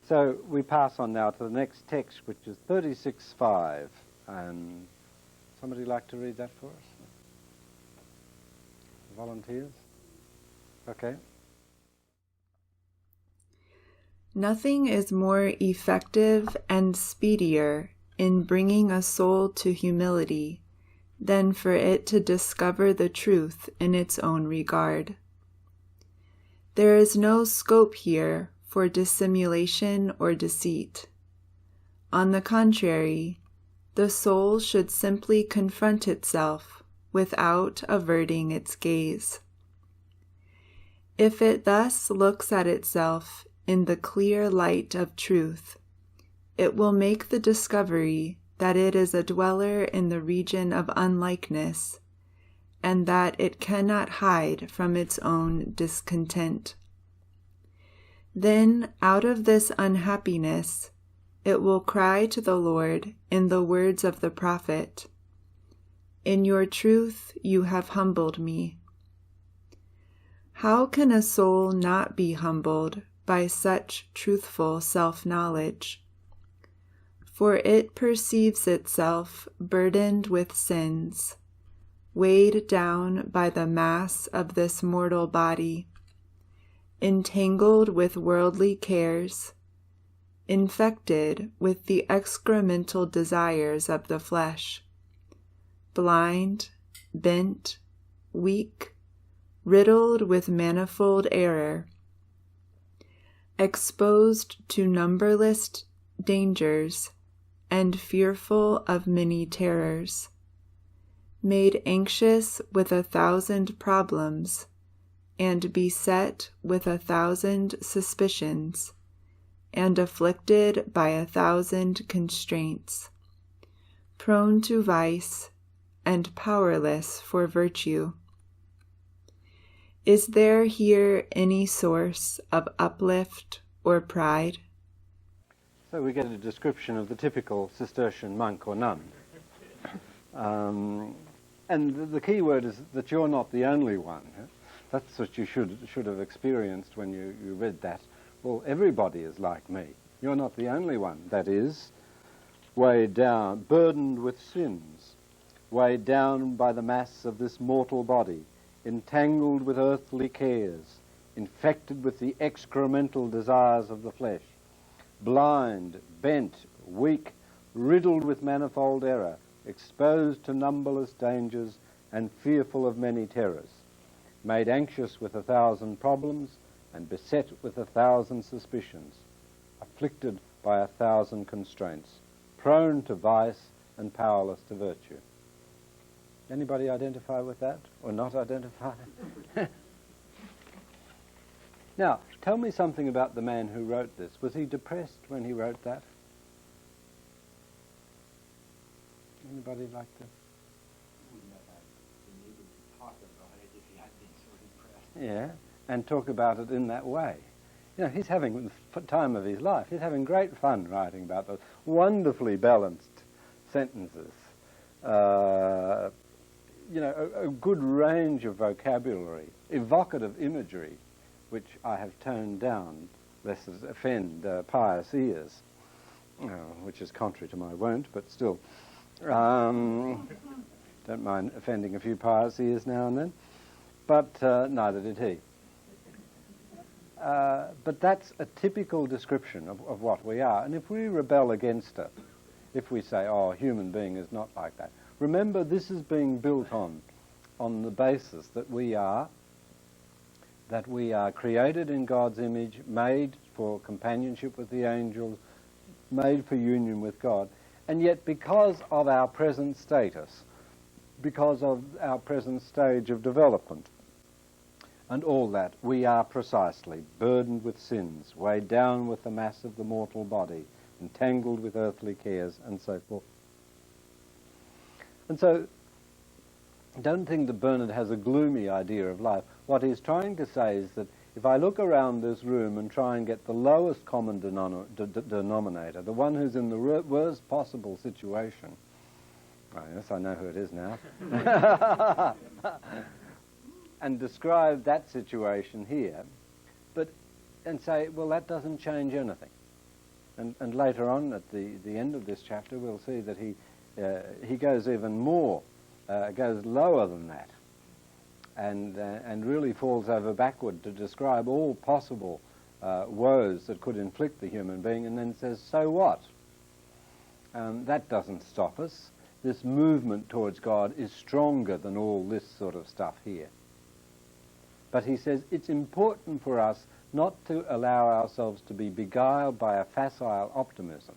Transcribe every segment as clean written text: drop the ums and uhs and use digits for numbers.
So we pass on now to the next text, which is 36:5. And somebody like to read that for us? Volunteers? Okay. Nothing is more effective and speedier in bringing a soul to humility than for it to discover the truth in its own regard. There is no scope here for dissimulation or deceit. On the contrary, the soul should simply confront itself without averting its gaze. If it thus looks at itself in the clear light of truth, it will make the discovery that it is a dweller in the region of unlikeness, and that it cannot hide from its own discontent. Then, out of this unhappiness, it will cry to the Lord in the words of the prophet, "In your truth you have humbled me." How can a soul not be humbled by such truthful self-knowledge? For it perceives itself burdened with sins, weighed down by the mass of this mortal body, entangled with worldly cares, infected with the excremental desires of the flesh, blind, bent, weak, riddled with manifold error, exposed to numberless dangers, and fearful of many terrors, made anxious with 1,000 problems, and beset with 1,000 suspicions, and afflicted by 1,000 constraints, prone to vice, and powerless for virtue. Is there here any source of uplift or pride? So we get a description of the typical Cistercian monk or nun. And the key word is that you're not the only one. That's what you should have experienced when you read that. Well, everybody is like me. You're not the only one. That is, weighed down, burdened with sins, weighed down by the mass of this mortal body, entangled with earthly cares, infected with the excremental desires of the flesh, blind, bent, weak, riddled with manifold error, exposed to numberless dangers and fearful of many terrors, made anxious with 1,000 problems and beset with 1,000 suspicions, afflicted by 1,000 constraints, prone to vice and powerless to virtue. Anybody identify with that or not identify? Now, tell me something about the man who wrote this. Was he depressed when he wrote that? Anybody like to? Yeah, and talk about it in that way. You know, he's having the time of his life. He's having great fun writing about those wonderfully balanced sentences. You know, a good range of vocabulary, evocative imagery, which I have toned down lest it offend pious ears, which is contrary to my wont, but still. Don't mind offending a few pious ears now and then, but neither did he. But that's a typical description of what we are, and if we rebel against it, if we say, oh, a human being is not like that, remember this is being built on the basis that we are created in God's image, made for companionship with the angels, made for union with God, and yet because of our present status, because of our present stage of development, and all that, we are precisely burdened with sins, weighed down with the mass of the mortal body, entangled with earthly cares, and so forth. And so, don't think that Bernard has a gloomy idea of life. What he's trying to say is that if I look around this room and try and get the lowest common denominator, the one who's in the worst possible situation, oh, yes, I know who it is now, and describe that situation here, and say, well, that doesn't change anything. And later on, at the end of this chapter, we'll see that he goes even more, goes lower than that, and really falls over backward to describe all possible woes that could inflict the human being, and then says, so what? That doesn't stop us. This movement towards God is stronger than all this sort of stuff here. But he says it's important for us not to allow ourselves to be beguiled by a facile optimism,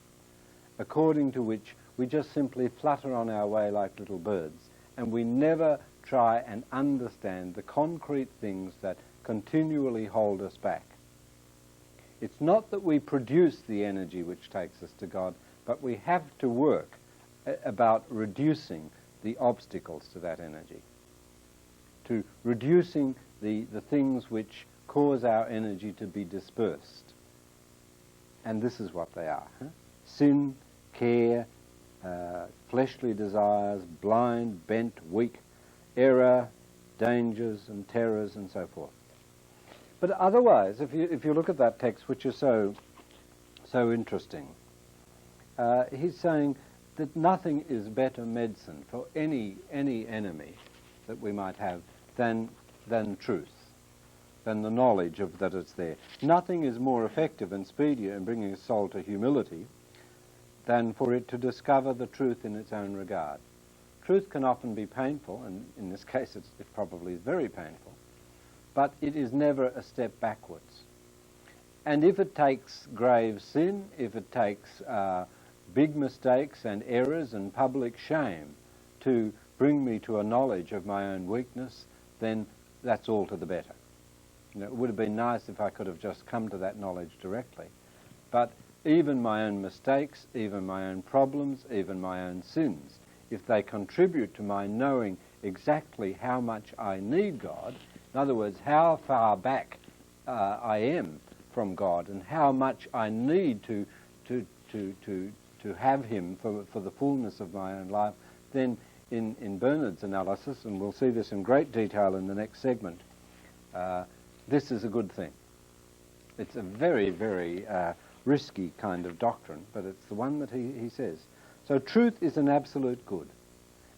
according to which we just simply flutter on our way like little birds, and we never try and understand the concrete things that continually hold us back. It's not that we produce the energy which takes us to God, but we have to work about reducing the obstacles to that energy, to reducing the things which cause our energy to be dispersed. And this is what they are. Sin, care, fleshly desires, blind, bent, weak, error, dangers and terrors and so forth. But otherwise, if you look at that text, which is so interesting, he's saying that nothing is better medicine for any enemy that we might have than truth, than the knowledge of that it's there. Nothing is more effective and speedier in bringing a soul to humility than for it to discover the truth in its own regard. Truth can often be painful, and in this case it probably is very painful, but it is never a step backwards. And if it takes grave sin, if it takes big mistakes and errors and public shame to bring me to a knowledge of my own weakness, then that's all to the better. It would have been nice if I could have just come to that knowledge directly. But even my own mistakes, even my own problems, even my own sins, if they contribute to my knowing exactly how much I need God, in other words, how far back I am from God and how much I need to have him for the fullness of my own life, then in Bernard's analysis, and we'll see this in great detail in the next segment, this is a good thing. It's a very, very risky kind of doctrine, but it's the one that he says. So truth is an absolute good.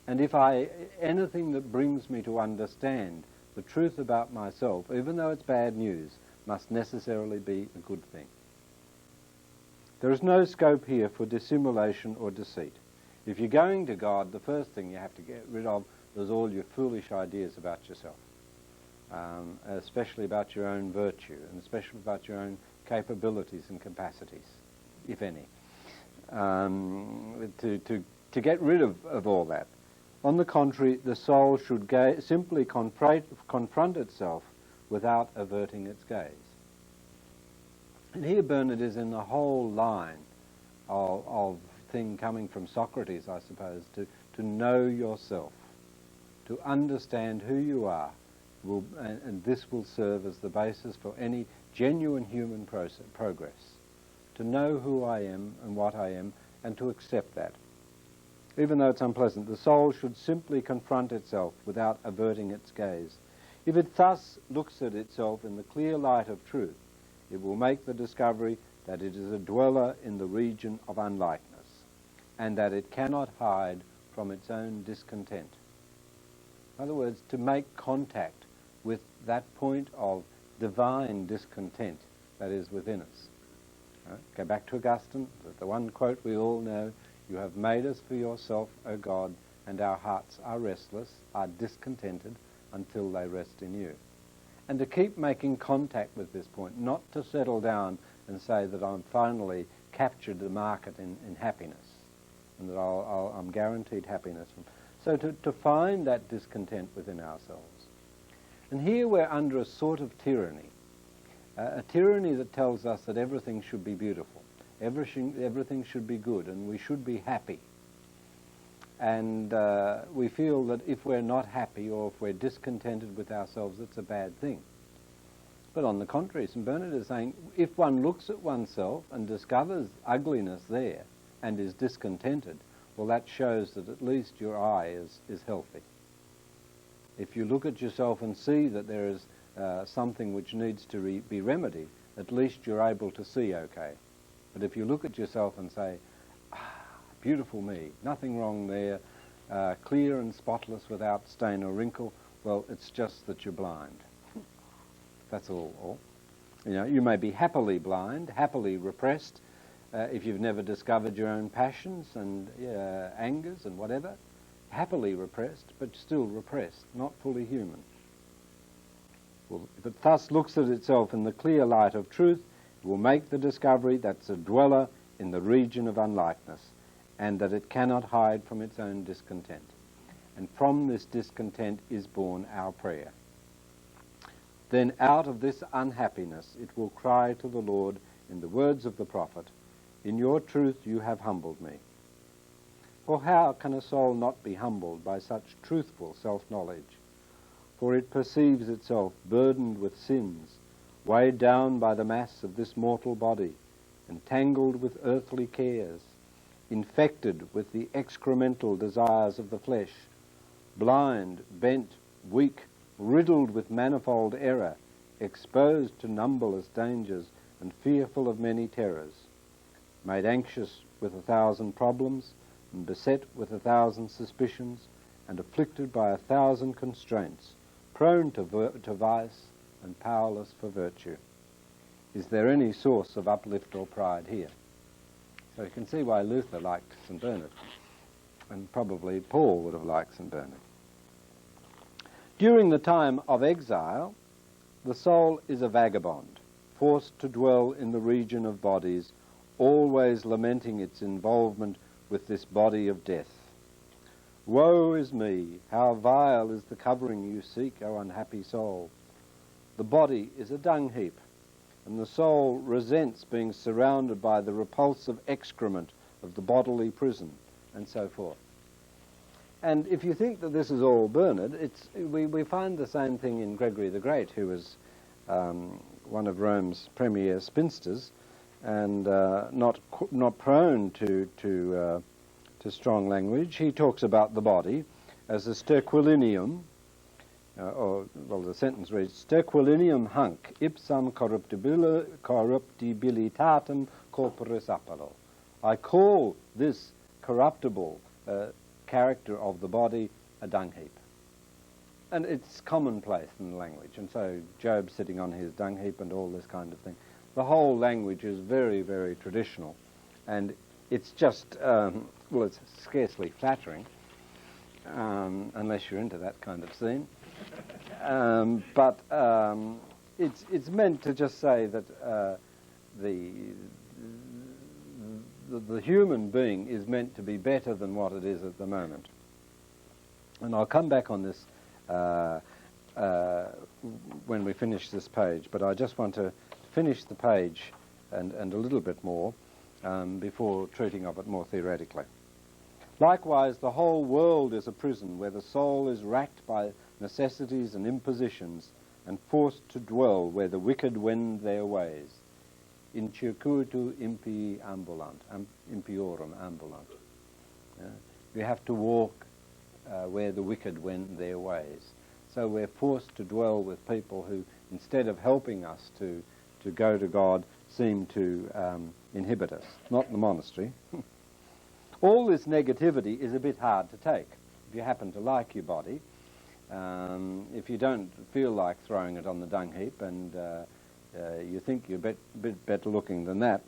And if anything that brings me to understand the truth about myself, even though it's bad news, must necessarily be a good thing. There is no scope here for dissimulation or deceit. If you're going to God, the first thing you have to get rid of is all your foolish ideas about yourself, especially about your own virtue, and especially about your own capabilities and capacities, if any. To get rid of all that. On the contrary, the soul should simply confront itself without averting its gaze. And here Bernard is in the whole line of thing coming from Socrates, I suppose, to know yourself, to understand who you are, and this will serve as the basis for any genuine human progress. To know who I am and what I am, and to accept that. Even though it's unpleasant, the soul should simply confront itself without averting its gaze. If it thus looks at itself in the clear light of truth, it will make the discovery that it is a dweller in the region of unlikeness, and that it cannot hide from its own discontent. In other words, to make contact with that point of divine discontent that is within us. Go back to Augustine, the one quote we all know, "You have made us for yourself, O God, and our hearts are restless, are discontented, until they rest in you." And to keep making contact with this point, not to settle down and say that I'm finally captured the market in happiness, and that I'm guaranteed happiness. So to find that discontent within ourselves. And here we're under a sort of tyranny, a tyranny that tells us that everything should be beautiful, everything should be good, and we should be happy. And we feel that if we're not happy or if we're discontented with ourselves, it's a bad thing. But on the contrary, St. Bernard is saying, if one looks at oneself and discovers ugliness there and is discontented, well, that shows that at least your eye is healthy. If you look at yourself and see that there is something which needs to be remedied, at least you're able to see okay. But if you look at yourself and say, beautiful me, nothing wrong there, clear and spotless without stain or wrinkle, well, it's just that you're blind. That's all. You know, you may be happily blind, happily repressed, if you've never discovered your own passions and angers and whatever, happily repressed, but still repressed, not fully human. Well, if it thus looks at itself in the clear light of truth, it will make the discovery that it's a dweller in the region of unlikeness, and that it cannot hide from its own discontent. And from this discontent is born our prayer. Then out of this unhappiness it will cry to the Lord in the words of the prophet, "In your truth you have humbled me." For how can a soul not be humbled by such truthful self-knowledge? For it perceives itself burdened with sins, weighed down by the mass of this mortal body, entangled with earthly cares, infected with the excremental desires of the flesh, blind, bent, weak, riddled with manifold error, exposed to numberless dangers and fearful of many terrors, made anxious with 1,000 problems, and beset with 1,000 suspicions, and afflicted by 1,000 constraints, prone to vice and powerless for virtue. Is there any source of uplift or pride here? So you can see why Luther liked St. Bernard, and probably Paul would have liked St. Bernard. During the time of exile, the soul is a vagabond, forced to dwell in the region of bodies, always lamenting its involvement with this body of death. Woe is me, how vile is the covering you seek, O unhappy soul. The body is a dung heap, and the soul resents being surrounded by the repulsive excrement of the bodily prison, and so forth. And if you think that this is all Bernard, we find the same thing in Gregory the Great, who was one of Rome's premier spinsters, and not prone to strong language. He talks about the body as a sterquilinium, the sentence reads, "Sterquilinium hunc ipsam corruptibilitatem corporis appello." I call this corruptible character of the body a dung heap. And it's commonplace in the language, and so Job sitting on his dung heap and all this kind of thing. The whole language is very, very traditional, and it's just, it's scarcely flattering, unless you're into that kind of scene. But it's meant to just say that the human being is meant to be better than what it is at the moment. And I'll come back on this when we finish this page, but I just want to finish the page and a little bit more before treating of it more theoretically. Likewise, the whole world is a prison where the soul is racked by necessities and impositions and forced to dwell where the wicked wend their ways. In circuitu impii ambulant, impiorum ambulant. We have to walk where the wicked wend their ways. So we're forced to dwell with people who, instead of helping us to go to God, seem to inhibit us. Not in the monastery. All this negativity is a bit hard to take. If you happen to like your body, if you don't feel like throwing it on the dung heap and you think you're a bit better looking than that,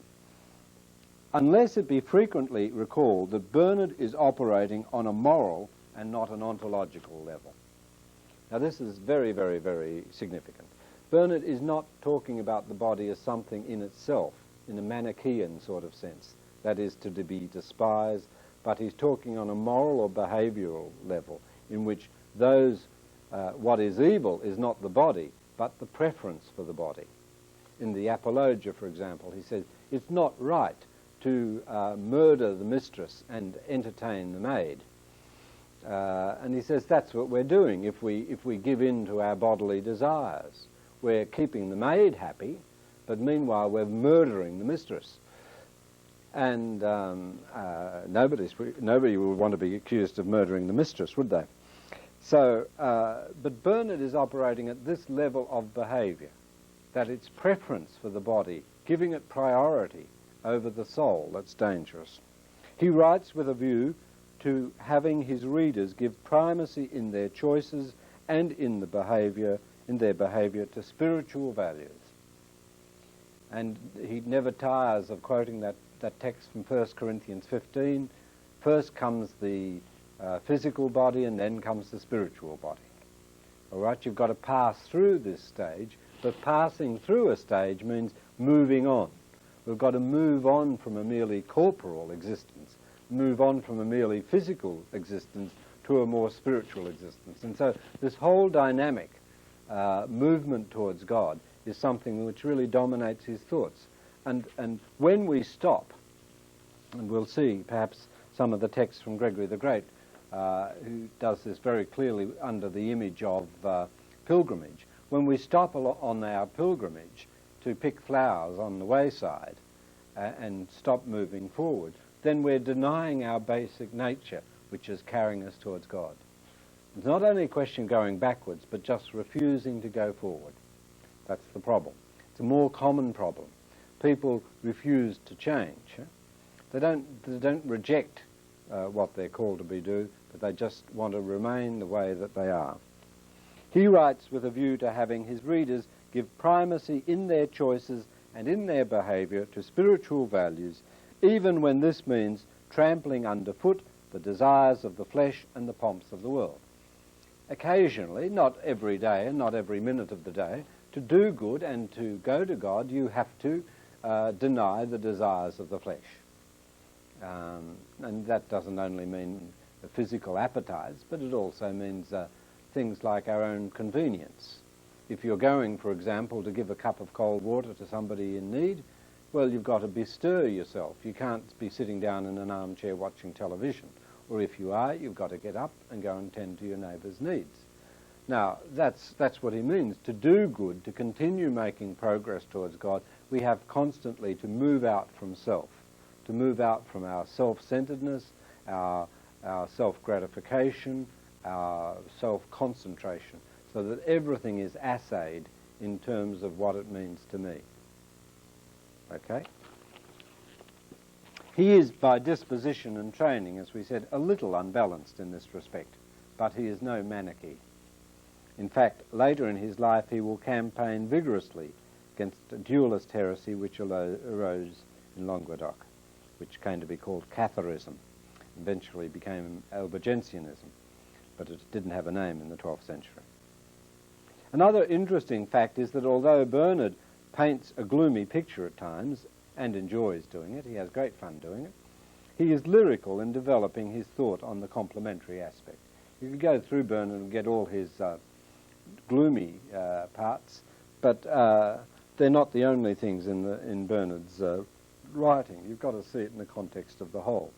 unless it be frequently recalled that Bernard is operating on a moral and not an ontological level. Now this is very, very, very significant. Bernard is not talking about the body as something in itself, in a Manichaean sort of sense, that is to be despised, but he's talking on a moral or behavioural level in which what is evil is not the body, but the preference for the body. In the Apologia, for example, he says, it's not right to murder the mistress and entertain the maid. And he says that's what we're doing if we give in to our bodily desires. We're keeping the maid happy, but meanwhile we're murdering the mistress. And nobody would want to be accused of murdering the mistress, would they? So, but Bernard is operating at this level of behaviour, that its preference for the body, giving it priority over the soul that's dangerous. He writes with a view to having his readers give primacy in their choices and in their behaviour to spiritual values. And he never tires of quoting that text from 1 Corinthians 15. First comes the physical body and then comes the spiritual body. All right, you've got to pass through this stage, but passing through a stage means moving on. We've got to move on from a merely corporal existence, move on from a merely physical existence to a more spiritual existence. And so this whole dynamic movement towards God is something which really dominates his thoughts. And when we stop, and we'll see perhaps some of the texts from Gregory the Great, who does this very clearly under the image of pilgrimage, when we stop on our pilgrimage to pick flowers on the wayside and stop moving forward, then we're denying our basic nature, which is carrying us towards God. It's not only a question of going backwards, but just refusing to go forward. That's the problem. It's a more common problem. People refuse to change. They don't reject what they're called to be do, but they just want to remain the way that they are. He writes with a view to having his readers give primacy in their choices and in their behaviour to spiritual values, even when this means trampling underfoot the desires of the flesh and the pomps of the world. Occasionally, not every day and not every minute of the day, to do good and to go to God, you have to deny the desires of the flesh. And that doesn't only mean the physical appetites, but it also means things like our own convenience. If you're going, for example, to give a cup of cold water to somebody in need, well, you've got to bestir yourself. You can't be sitting down in an armchair watching television. Or if you are, you've got to get up and go and tend to your neighbour's needs. Now, that's what he means. To do good, to continue making progress towards God, we have constantly to move out from self, to move out from our self-centeredness, our self-gratification, our self-concentration, so that everything is assayed in terms of what it means to me. Okay? He is, by disposition and training, as we said, a little unbalanced in this respect, but he is no Manichae. In fact, later in his life he will campaign vigorously against a dualist heresy which arose in Languedoc, which came to be called Catharism, eventually became Albigensianism, but it didn't have a name in the 12th century. Another interesting fact is that although Bernard paints a gloomy picture at times, and enjoys doing it, he has great fun doing it, he is lyrical in developing his thought on the complementary aspect. You could go through Bernard and get all his gloomy parts, but they're not the only things in Bernard's writing. You've got to see it in the context of the whole.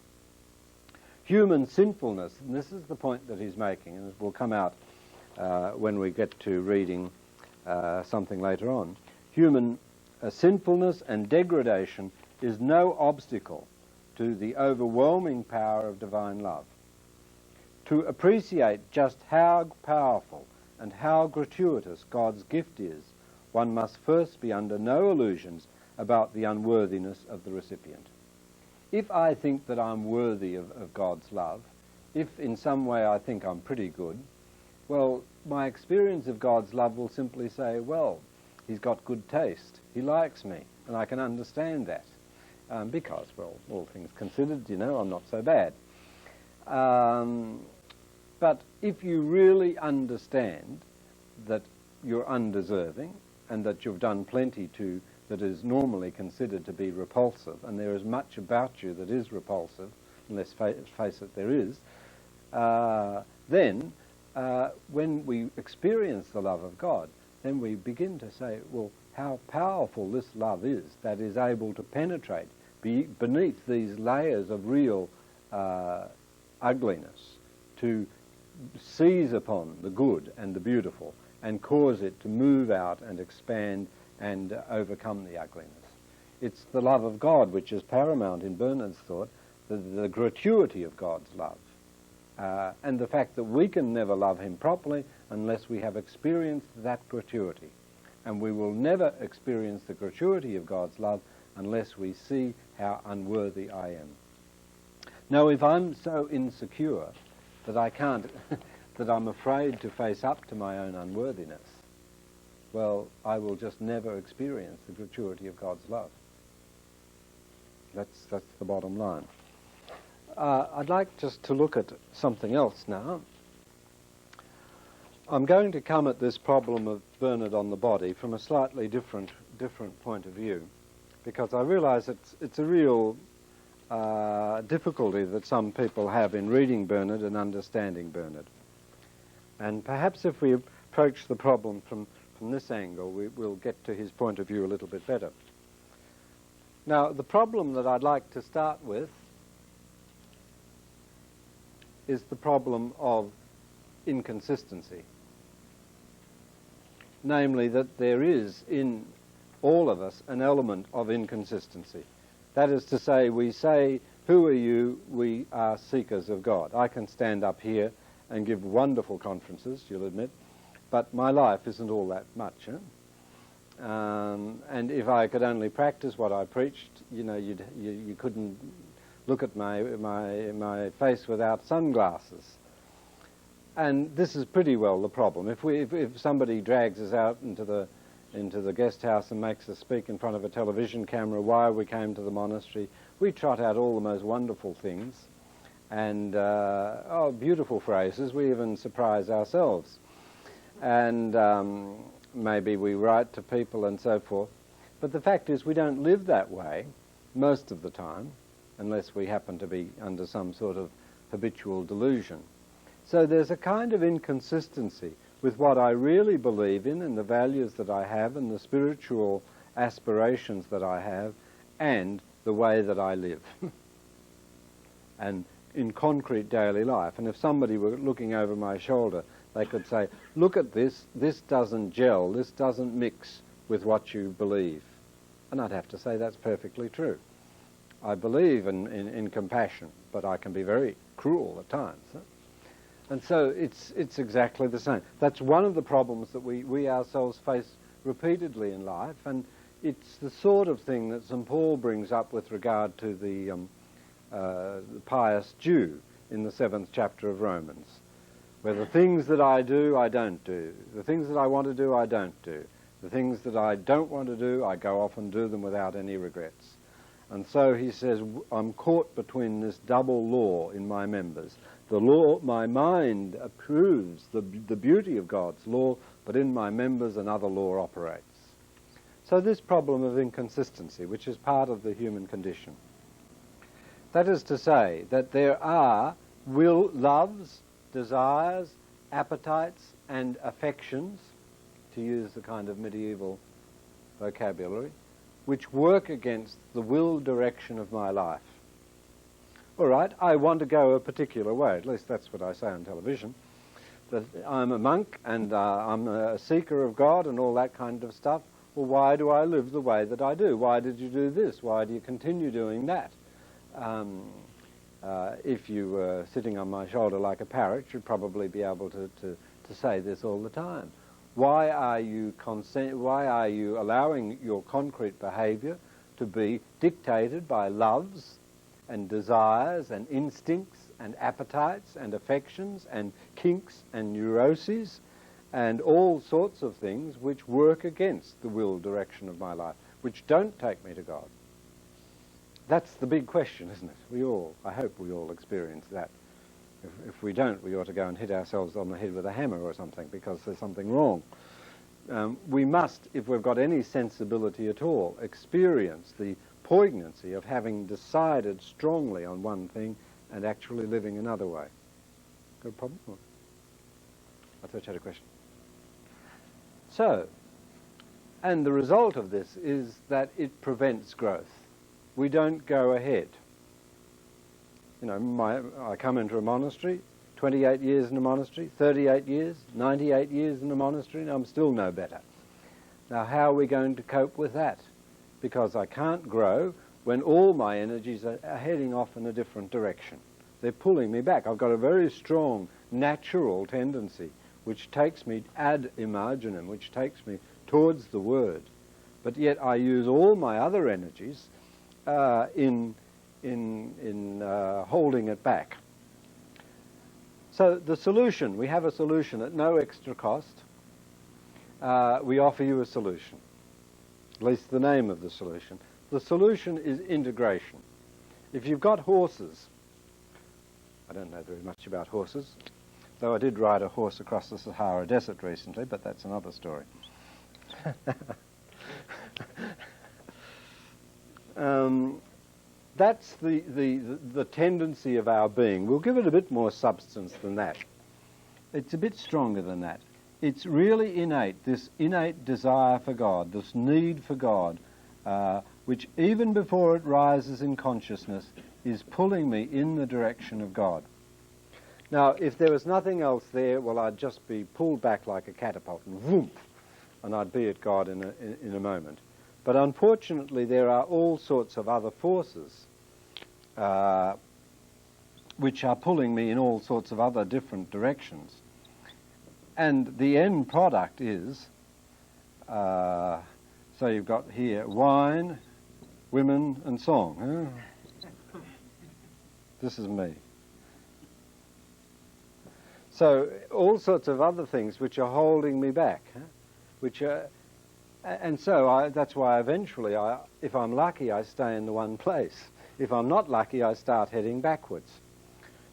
Human sinfulness, and this is the point that he's making, and it will come out when we get to reading something later on. Human sinfulness and degradation is no obstacle to the overwhelming power of divine love. To appreciate just how powerful and how gratuitous God's gift is, one must first be under no illusions about the unworthiness of the recipient. If I think that I'm worthy of God's love, if in some way I think I'm pretty good, well, my experience of God's love will simply say, well, he's got good taste, he likes me, and I can understand that. Because, well, all things considered, I'm not so bad. But if you really understand that you're undeserving and that you've done plenty that is normally considered to be repulsive, and there is much about you that is repulsive, and let's face it, there is, then when we experience the love of God, then we begin to say, well, how powerful this love is that is able to penetrate beneath these layers of real ugliness, to seize upon the good and the beautiful and cause it to move out and expand and overcome the ugliness. It's the love of God which is paramount in Bernard's thought, the gratuity of God's love, and the fact that we can never love him properly unless we have experienced that gratuity. And we will never experience the gratuity of God's love unless we see how unworthy I am. Now, if I'm so insecure that I can't, that I'm afraid to face up to my own unworthiness, well, I will just never experience the gratuity of God's love. That's the bottom line. I'd like just to look at something else now. I'm going to come at this problem of Bernard on the body from a slightly different point of view, because I realise it's a real difficulty that some people have in reading Bernard and understanding Bernard. And perhaps if we approach the problem from this angle, we'll get to his point of view a little bit better. Now, the problem that I'd like to start with is the problem of inconsistency. Namely, that there is in all of us an element of inconsistency. That is to say, we say, who are you? We are seekers of God. I can stand up here and give wonderful conferences, you'll admit, but my life isn't all that much. And if I could only practice what I preached, you couldn't look at my face without sunglasses. And this is pretty well the problem. If somebody drags us out into the guest house and makes us speak in front of a television camera why we came to the monastery, we trot out all the most wonderful things and beautiful phrases. We even surprise ourselves. And maybe we write to people and so forth. But the fact is we don't live that way most of the time, unless we happen to be under some sort of habitual delusion. So there's a kind of inconsistency with what I really believe in and the values that I have and the spiritual aspirations that I have and the way that I live and in concrete daily life. And if somebody were looking over my shoulder, they could say, look at this doesn't gel, this doesn't mix with what you believe. And I'd have to say that's perfectly true. I believe in compassion, but I can be very cruel at times. And so it's exactly the same. That's one of the problems that we ourselves face repeatedly in life, and it's the sort of thing that St. Paul brings up with regard to the pious Jew in the 7th chapter of Romans, where the things that I do, I don't do. The things that I want to do, I don't do. The things that I don't want to do, I go off and do them without any regrets. And so he says, I'm caught between this double law in my members. The law, my mind approves the beauty of God's law, but in my members another law operates. So this problem of inconsistency, which is part of the human condition. That is to say that there are loves, desires, appetites, and affections, to use the kind of medieval vocabulary, which work against the will direction of my life. All right, I want to go a particular way, at least that's what I say on television, that I'm a monk and I'm a seeker of God and all that kind of stuff. Well, why do I live the way that I do? Why did you do this? Why do you continue doing that? If you were sitting on my shoulder like a parrot, you'd probably be able to say this all the time. Why are you allowing your concrete behaviour to be dictated by loves and desires and instincts and appetites and affections and kinks and neuroses and all sorts of things which work against the will direction of my life, which don't take me to God? That's the big question, isn't it? I hope we all experience that. If we don't, we ought to go and hit ourselves on the head with a hammer or something, because there's something wrong. We must, if we've got any sensibility at all, experience the poignancy of having decided strongly on one thing and actually living another way. Got a problem? I thought you had a question. So, and the result of this is that it prevents growth. We don't go ahead. I come into a monastery, 28 years in a monastery, 38 years, 98 years in a monastery, and I'm still no better. Now, how are we going to cope with that? Because I can't grow when all my energies are heading off in a different direction. They're pulling me back. I've got a very strong natural tendency which takes me ad imaginem, which takes me towards the Word. but yet I use all my other energies in holding it back. So the solution, we have a solution at no extra cost. We offer you a solution, at least the name of the solution. The solution is integration. If you've got horses, I don't know very much about horses, though I did ride a horse across the Sahara Desert recently, but that's another story. That's the tendency of our being. We'll give it a bit more substance than that. It's a bit stronger than that. It's really innate, this innate desire for God, this need for God, which even before it rises in consciousness is pulling me in the direction of God. Now, if there was nothing else there, well, I'd just be pulled back like a catapult and whoomp, and I'd be at God in a moment. But unfortunately, there are all sorts of other forces which are pulling me in all sorts of other different directions. And the end product is, so you've got here wine, women, and song. Huh? This is me. So all sorts of other things which are holding me back, huh? Which are, and so that's why eventually, if I'm lucky, I stay in the one place. If I'm not lucky, I start heading backwards.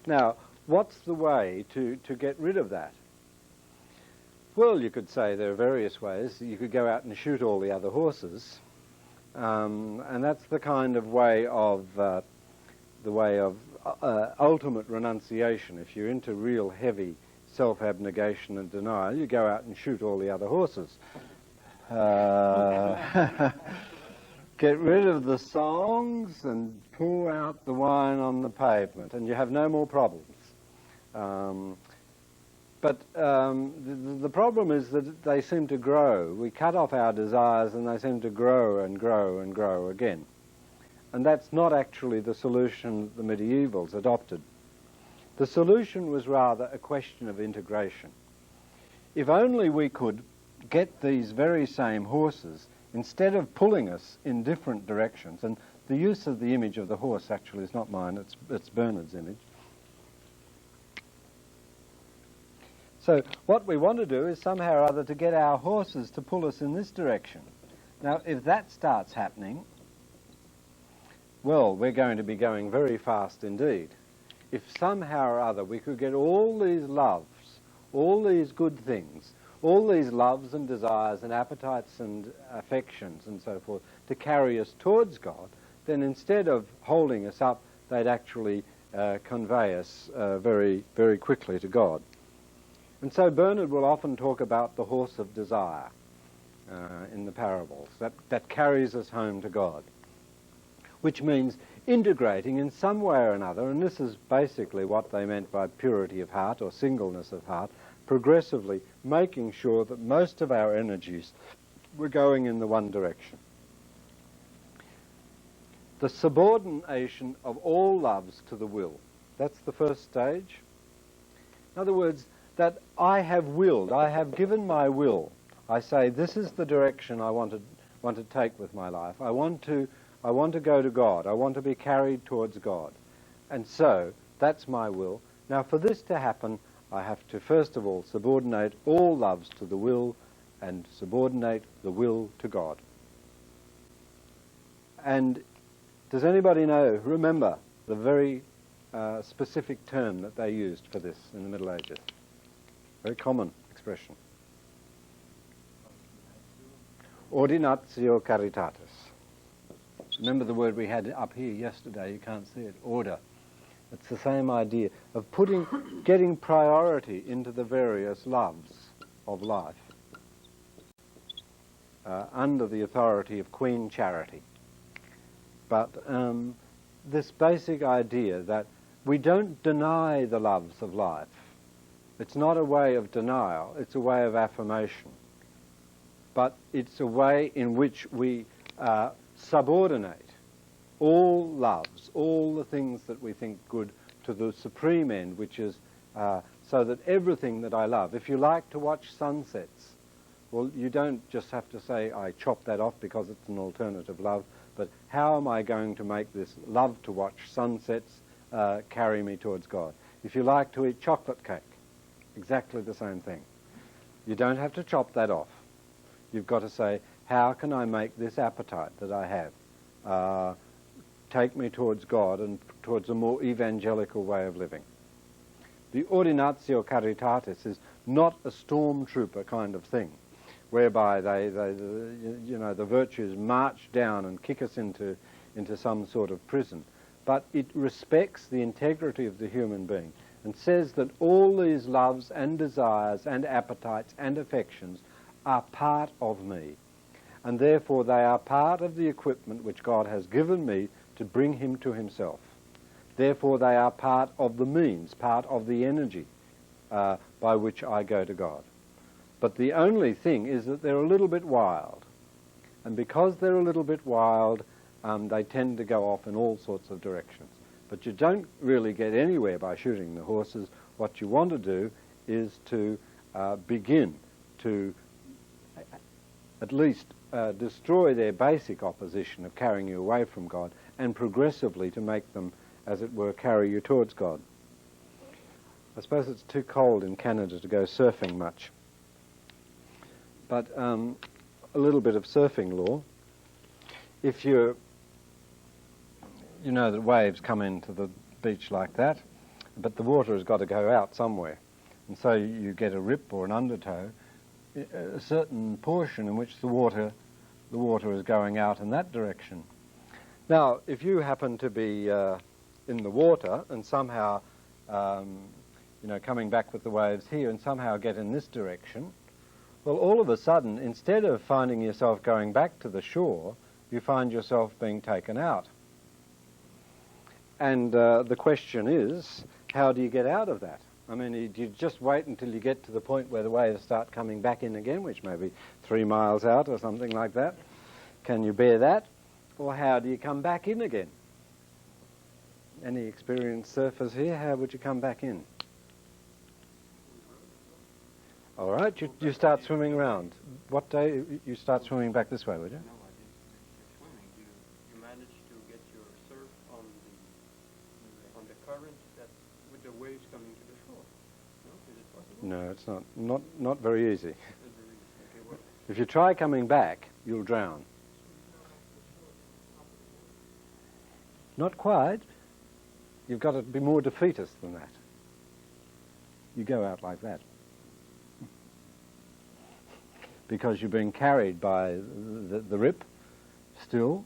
Now, what's the way to get rid of that? Well, you could say there are various ways. You could go out and shoot all the other horses, and that's the kind of way of ultimate renunciation. If you're into real heavy self-abnegation and denial, you go out and shoot all the other horses. Get rid of the songs and pour out the wine on the pavement, and you have no more problems. But the problem is that they seem to grow. We cut off our desires and they seem to grow and grow and grow again. And that's not actually the solution the medievals adopted. The solution was rather a question of integration. If only we could get these very same horses, instead of pulling us in different directions, and the use of the image of the horse actually is not mine, it's Bernard's image. So what we want to do is somehow or other to get our horses to pull us in this direction. Now, if that starts happening, well, we're going to be going very fast indeed. If somehow or other we could get all these loves, all these good things, all these loves and desires and appetites and affections and so forth to carry us towards God, then instead of holding us up, they'd actually convey us very, very quickly to God. And so Bernard will often talk about the horse of desire in the parables, that carries us home to God, which means integrating in some way or another, and this is basically what they meant by purity of heart or singleness of heart, progressively making sure that most of our energies were going in the one direction. The subordination of all loves to the will. That's the first stage. In other words, that I have willed, I have given my will. I say, this is the direction I want to take with my life. I want to go to God. I want to be carried towards God. And so, that's my will. Now, for this to happen, I have to, first of all, subordinate all loves to the will and subordinate the will to God. And does anybody remember the very specific term that they used for this in the Middle Ages? Very common expression. Ordinatio caritatis. Remember the word we had up here yesterday, you can't see it, order. It's the same idea of getting priority into the various loves of life under the authority of Queen Charity. But this basic idea that we don't deny the loves of life. It's not a way of denial, it's a way of affirmation. But it's a way in which we subordinate all loves, all the things that we think good, to the supreme end, which is so that everything that I love, if you like to watch sunsets, Well, you don't just have to say, I chop that off because it's an alternative love, but how am I going to make this love to watch sunsets carry me towards God? If you like to eat chocolate cake, exactly the same thing. You don't have to chop that off. You've got to say, how can I make this appetite that I have take me towards God and towards a more evangelical way of living? The ordinatio caritatis is not a stormtrooper kind of thing, whereby the virtues march down and kick us into some sort of prison. But it respects the integrity of the human being and says that all these loves and desires and appetites and affections are part of me, and therefore they are part of the equipment which God has given me to bring him to himself. Therefore they are part of the means, part of the energy by which I go to God. But the only thing is that they're a little bit wild. And because they're a little bit wild, they tend to go off in all sorts of directions. But you don't really get anywhere by shooting the horses. What you want to do is to begin to at least destroy their basic opposition of carrying you away from God, and progressively to make them, as it were, carry you towards God. I suppose it's too cold in Canada to go surfing much. But a little bit of surfing law. If you know that waves come into the beach like that, but the water has got to go out somewhere. And so you get a rip or an undertow, a certain portion in which the water is going out in that direction. Now, if you happen to be in the water and somehow, coming back with the waves here and somehow get in this direction, well, all of a sudden, instead of finding yourself going back to the shore, you find yourself being taken out. And the question is, how do you get out of that? I mean, do you just wait until you get to the point where the waves start coming back in again, which may be 3 miles out or something like that? Can you bear that? Or how do you come back in again? Any experienced surfers here? How would you come back in? All right, you start swimming around. What day you start swimming back this way, would you? No, I didn't swimming. You managed to get your surf on the current that with the waves coming to the shore. No, is it possible? No, it's not very easy. Okay, what? If you try coming back, you'll drown. Not quite. You've got to be more defeatist than that. You go out like that. Because you're being carried by the rip still.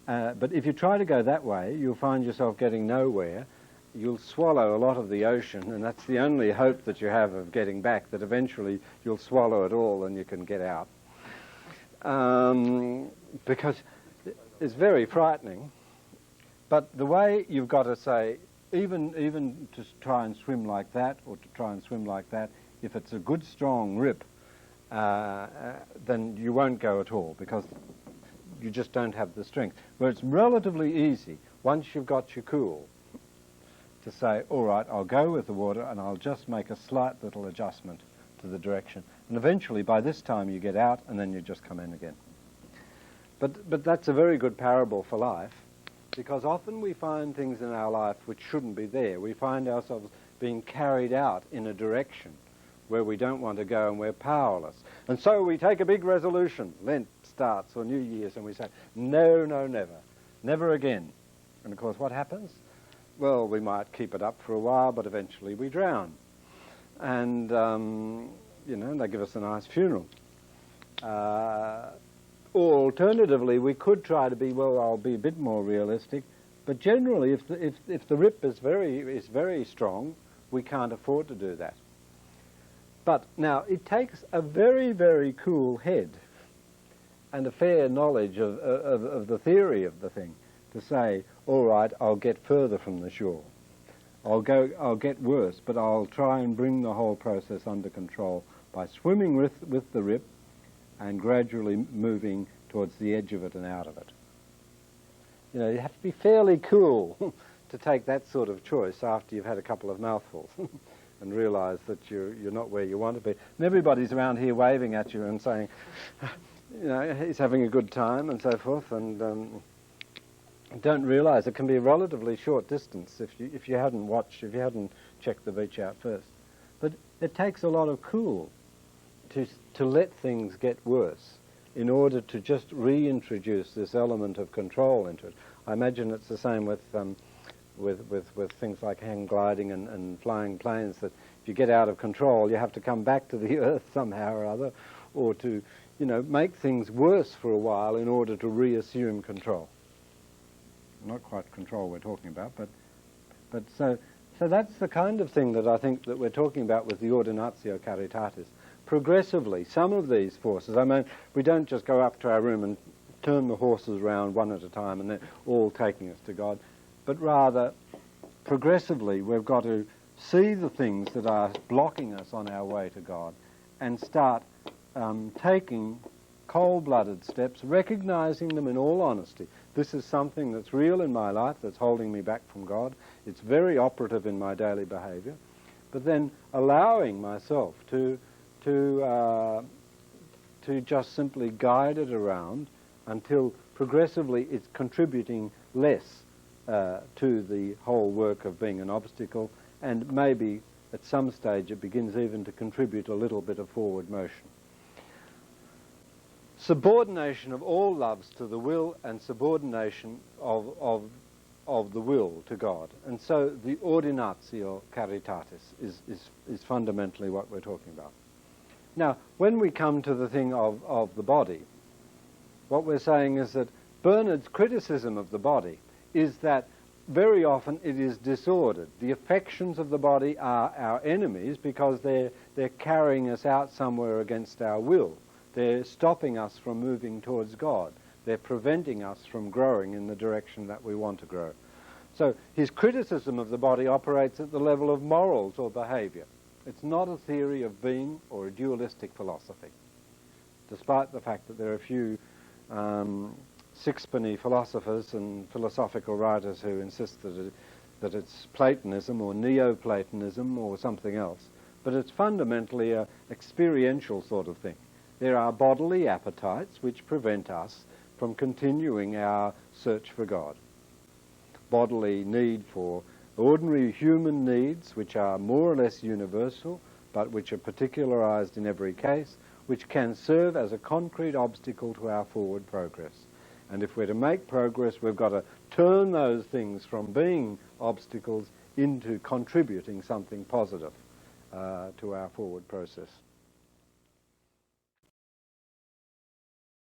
But if you try to go that way, you'll find yourself getting nowhere. You'll swallow a lot of the ocean, and that's the only hope that you have of getting back, that eventually you'll swallow it all and you can get out. Because it's very frightening. But the way you've got to say, even to try and swim like that, or to try and swim like that, if it's a good strong rip, then you won't go at all, because you just don't have the strength. Where it's relatively easy, once you've got your cool, to say, all right, I'll go with the water and I'll just make a slight little adjustment to the direction. And eventually, by this time, you get out and then you just come in again. But that's a very good parable for life, because often we find things in our life which shouldn't be there. We find ourselves being carried out in a direction where we don't want to go and we're powerless. And so we take a big resolution. Lent starts or New Year's, and we say, no, no, never. Never again. And of course, what happens? Well, we might keep it up for a while, but eventually we drown. And, they give us a nice funeral. Or alternatively, we could try to be, well, I'll be a bit more realistic, but generally, if the rip is very strong, we can't afford to do that. But now, it takes a very, very cool head and a fair knowledge of the theory of the thing to say, all right, I'll get further from the shore. I'll get worse, but I'll try and bring the whole process under control by swimming with the rip and gradually moving towards the edge of it and out of it. You have to be fairly cool to take that sort of choice after you've had a couple of mouthfuls. and realise that you're not where you want to be. And everybody's around here waving at you and saying, you know, he's having a good time and so forth, and don't realise it can be a relatively short distance if you hadn't checked the beach out first. But it takes a lot of cool to let things get worse in order to just reintroduce this element of control into it. I imagine it's the same with things like hang gliding and flying planes, that if you get out of control, you have to come back to the earth somehow or other, or to, you know, make things worse for a while in order to reassume control. Not quite control we're talking about, but so that's the kind of thing that I think that we're talking about with the ordinatio caritatis. Progressively, some of these forces, I mean, we don't just go up to our room and turn the horses around one at a time and they're all taking us to God, but rather, progressively, we've got to see the things that are blocking us on our way to God and start taking cold-blooded steps, recognising them in all honesty. This is something that's real in my life, that's holding me back from God. It's very operative in my daily behaviour. But then allowing myself to just simply guide it around until progressively it's contributing less to the whole work of being an obstacle, and maybe at some stage it begins even to contribute a little bit of forward motion. Subordination of all loves to the will, and subordination of the will to God. And so the ordinatio caritatis is fundamentally what we're talking about. Now, when we come to the thing of the body, what we're saying is that Bernard's criticism of the body is that very often it is disordered. The affections of the body are our enemies because they're carrying us out somewhere against our will. They're stopping us from moving towards God. They're preventing us from growing in the direction that we want to grow. So his criticism of the body operates at the level of morals or behaviour. It's not a theory of being or a dualistic philosophy, despite the fact that there are a few sixpenny philosophers and philosophical writers who insist that it's Platonism or Neoplatonism or something else. But it's fundamentally an experiential sort of thing. There are bodily appetites which prevent us from continuing our search for God. Bodily need for ordinary human needs, which are more or less universal, but which are particularized in every case, which can serve as a concrete obstacle to our forward progress. And if we're to make progress, we've got to turn those things from being obstacles into contributing something positive to our forward process.